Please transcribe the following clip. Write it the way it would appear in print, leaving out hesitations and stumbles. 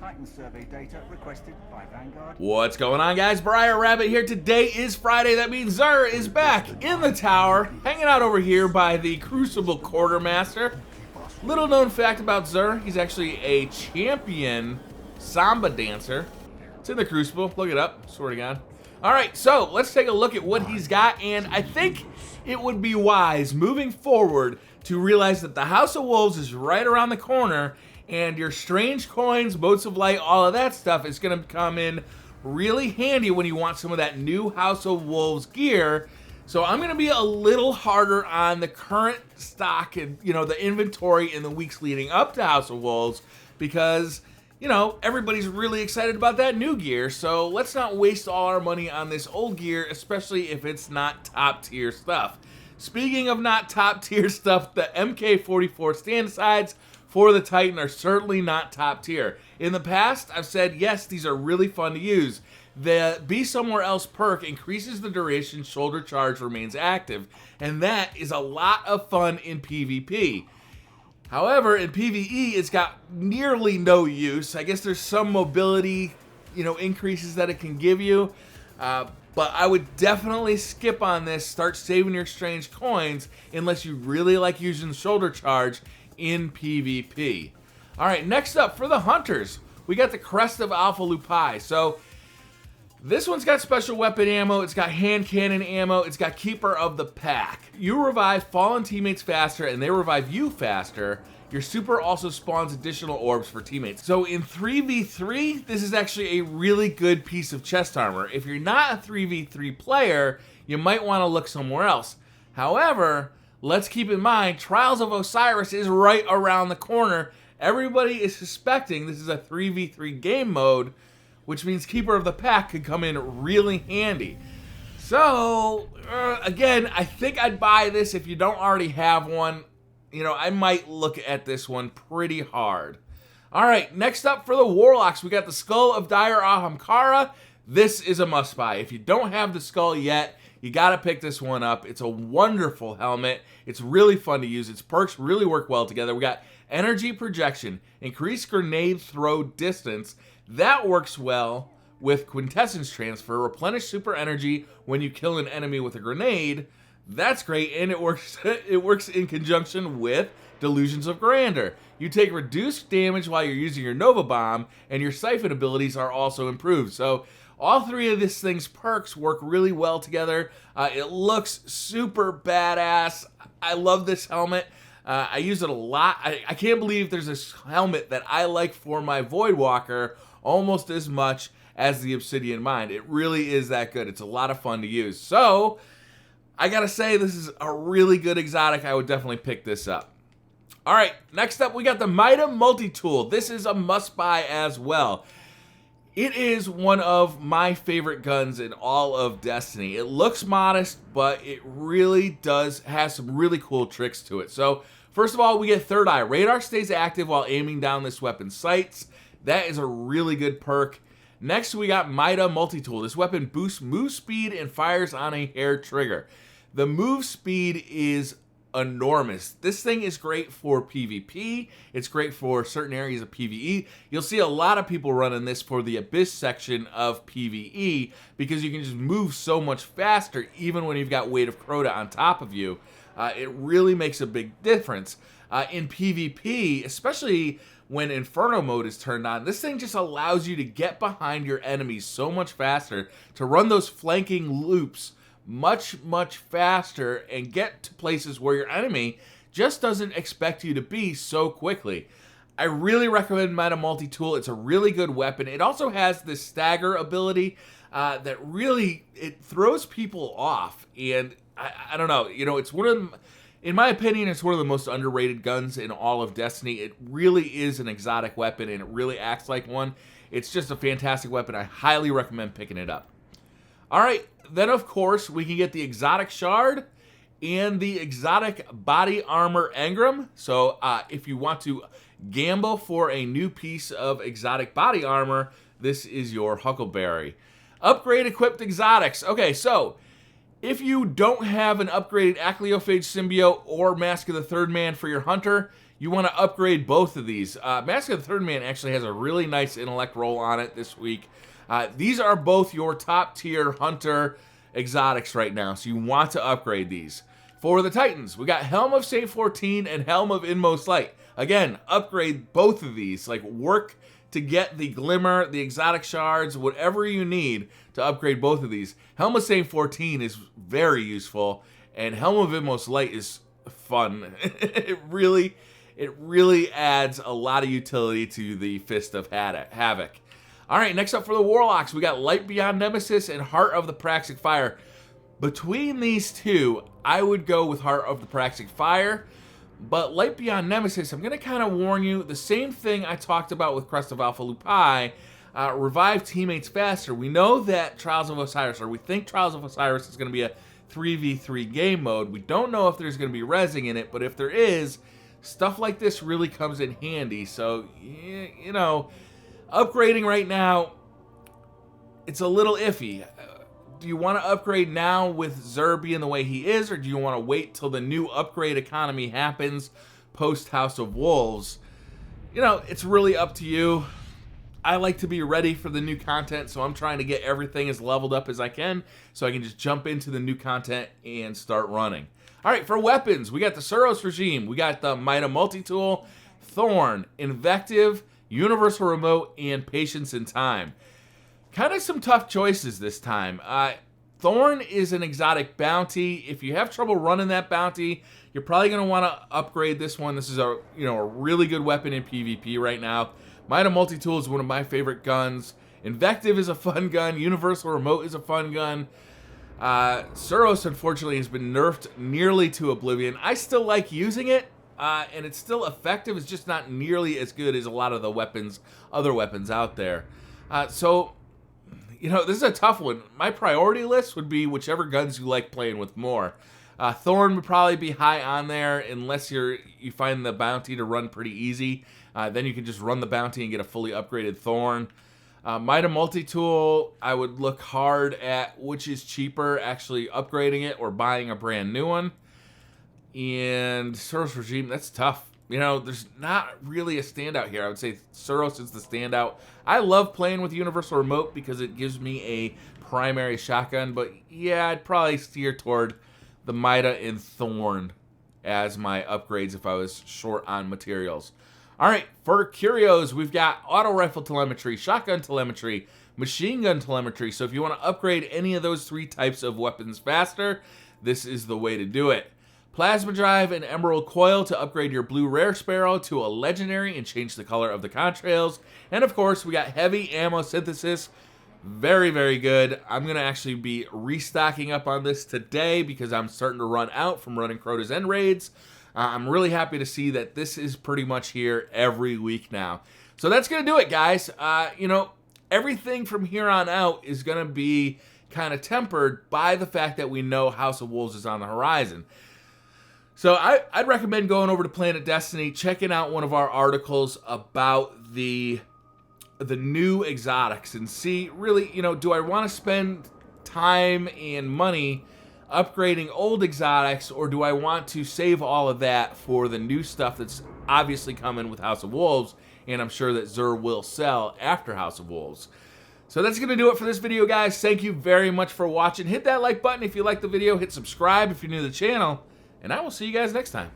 Titan survey data requested by Vanguard. What's going on, guys? Briar Rabbit here. Today is Friday. That means Zer is back in the tower, hanging out over here by the Crucible Quartermaster. Little known fact about Zer, he's actually a champion samba dancer. It's in the Crucible. Look it up. Swear to God. Alright, so let's take a look at what he's got, and I think it would be wise moving forward to realize that the House of Wolves is right around the corner, and your strange coins, boats of light, all of that stuff is going to come in really handy when you want some of that new House of Wolves gear. So I'm going to be a little harder on the current stock and, the inventory in the weeks leading up to House of Wolves because, everybody's really excited about that new gear. So let's not waste all our money on this old gear, especially if it's not top tier stuff. Speaking of not top tier stuff, the MK44 stand-asides for the Titan are certainly not top tier. In the past, I've said, yes, these are really fun to use. The Be Somewhere Else perk increases the duration shoulder charge remains active, and that is a lot of fun in PvP. However, in PvE, it's got nearly no use. I guess there's some mobility, increases that it can give you, but I would definitely skip on this, start saving your strange coins, unless you really like using shoulder charge in PvP. Alright, next up for the hunters, we got the Crest of Alpha Lupi. So this one's got special weapon ammo, it's got hand cannon ammo, it's got Keeper of the Pack. You revive fallen teammates faster and they revive you faster. Your super also spawns additional orbs for teammates. So in 3v3, this is actually a really good piece of chest armor. If you're not a 3v3 player, you might want to look somewhere else. However, let's keep in mind, Trials of Osiris is right around the corner. Everybody is suspecting this is a 3v3 game mode, which means Keeper of the Pack could come in really handy. So, again, I think I'd buy this if you don't already have one. I might look at this one pretty hard. Alright, next up for the Warlocks, we got the Skull of Dire Ahamkara. This is a must-buy. If you don't have the skull yet, you gotta pick this one up. It's a wonderful helmet. It's really fun to use. Its perks really work well together. We got Energy Projection, Increased Grenade Throw Distance. That works well with Quintessence Transfer. Replenish Super Energy when you kill an enemy with a grenade. That's great, and it works in conjunction with Delusions of Grandeur. You take reduced damage while you're using your Nova Bomb, and your Siphon abilities are also improved. So all three of this thing's perks work really well together. It looks super badass. I love this helmet. I use it a lot. I can't believe there's this helmet that I like for my Voidwalker almost as much as the Obsidian Mind. It really is that good. It's a lot of fun to use. So I gotta say, this is a really good exotic. I would definitely pick this up. Alright, next up we got the Mida Multi-Tool. This is a must-buy as well. It is one of my favorite guns in all of Destiny. It looks modest, but it really has some really cool tricks to it. So, first of all, we get Third Eye. Radar stays active while aiming down this weapon's sights. That is a really good perk. Next, we got Mida Multi-Tool. This weapon boosts move speed and fires on a hair trigger. The move speed is enormous. This thing is great for PvP. It's great for certain areas of PvE. You'll see a lot of people running this for the Abyss section of PvE because you can just move so much faster even when you've got Weight of Crota on top of you. It really makes a big difference. In PvP, especially when Inferno mode is turned on, this thing just allows you to get behind your enemies so much faster, to run those flanking loops much, much faster and get to places where your enemy just doesn't expect you to be so quickly. I really recommend Mida Multi-Tool. It's a really good weapon. It also has this stagger ability that really, it throws people off. And I don't know, it's one of them, in my opinion, it's one of the most underrated guns in all of Destiny. It really is an exotic weapon and it really acts like one. It's just a fantastic weapon. I highly recommend picking it up. Alright, then of course we can get the Exotic Shard and the Exotic Body Armor Engram. So if you want to gamble for a new piece of exotic body armor, this is your Huckleberry. Upgrade equipped exotics. Okay, so if you don't have an upgraded Acleophage Symbiote or Mask of the Third Man for your hunter, you want to upgrade both of these. Mask of the Third Man actually has a really nice intellect roll on it this week. These are both your top tier hunter exotics right now, so you want to upgrade these. For the Titans, we got Helm of St. 14 and Helm of Inmost Light. Again, upgrade both of these. Like, work to get the Glimmer, the exotic shards, whatever you need to upgrade both of these. Helm of St. 14 is very useful, and Helm of Inmost Light is fun. It really adds a lot of utility to the Fist of Havoc. All right, next up for the Warlocks, we got Light Beyond Nemesis and Heart of the Praxic Fire. Between these two, I would go with Heart of the Praxic Fire, but Light Beyond Nemesis, I'm going to kind of warn you, the same thing I talked about with Crest of Alpha Lupi, revive teammates faster. We know that Trials of Osiris, or we think Trials of Osiris is going to be a 3v3 game mode. We don't know if there's going to be rezzing in it, but if there is, stuff like this really comes in handy. So, you know, upgrading right now, it's a little iffy. Do you want to upgrade now with Xur being the way he is, or do you want to wait till the new upgrade economy happens post House of Wolves? You know, it's really up to you. I like to be ready for the new content, so I'm trying to get everything as leveled up as I can so I can just jump into the new content and start running. All right, for weapons, we got the Curios regime. We got the Mida multi-tool, Thorn, Invective, Universal Remote, and Patience in Time. Kind of some tough choices this time. Thorn is an exotic bounty. If you have trouble running that bounty, you're probably going to want to upgrade this one. This is a really good weapon in PvP right now. Mida multi-tool is one of my favorite guns. Invective is a fun gun. Universal Remote is a fun gun. Curios, unfortunately, has been nerfed nearly to oblivion. I still like using it, and it's still effective. It's just not nearly as good as a lot of the other weapons out there. So, you know, this is a tough one. My priority list would be whichever guns you like playing with more. Thorn would probably be high on there unless you find the bounty to run pretty easy. Then you can just run the bounty and get a fully upgraded Thorn. Mida multi-tool, I would look hard at which is cheaper, actually upgrading it or buying a brand new one. And Curios regime, that's tough. You know, there's not really a standout here. I would say Curios is the standout. I love playing with Universal Remote because it gives me a primary shotgun, but yeah, I'd probably steer toward the Mida and Thorn as my upgrades if I was short on materials. All right, for Curios, we've got auto rifle telemetry, shotgun telemetry, machine gun telemetry. So if you want to upgrade any of those three types of weapons faster, this is the way to do it. Plasma drive and emerald coil to upgrade your blue rare sparrow to a legendary and change the color of the contrails. And of course, we got heavy ammo synthesis. Very, very good. I'm going to actually be restocking up on this today because I'm starting to run out from running Crota's End raids. I'm really happy to see that this is pretty much here every week now. So that's going to do it, guys. You know, everything from here on out is going to be kind of tempered by the fact that we know House of Wolves is on the horizon. So I'd recommend going over to Planet Destiny, checking out one of our articles about the new exotics and see, really, you know, do I want to spend time and money upgrading old exotics, or do I want to save all of that for the new stuff that's obviously coming with House of Wolves, and I'm sure that Xur will sell after House of Wolves. So that's going to do it for this video, guys. Thank you very much for watching. Hit that like button if you liked the video. Hit subscribe if you're new to the channel, and I will see you guys next time.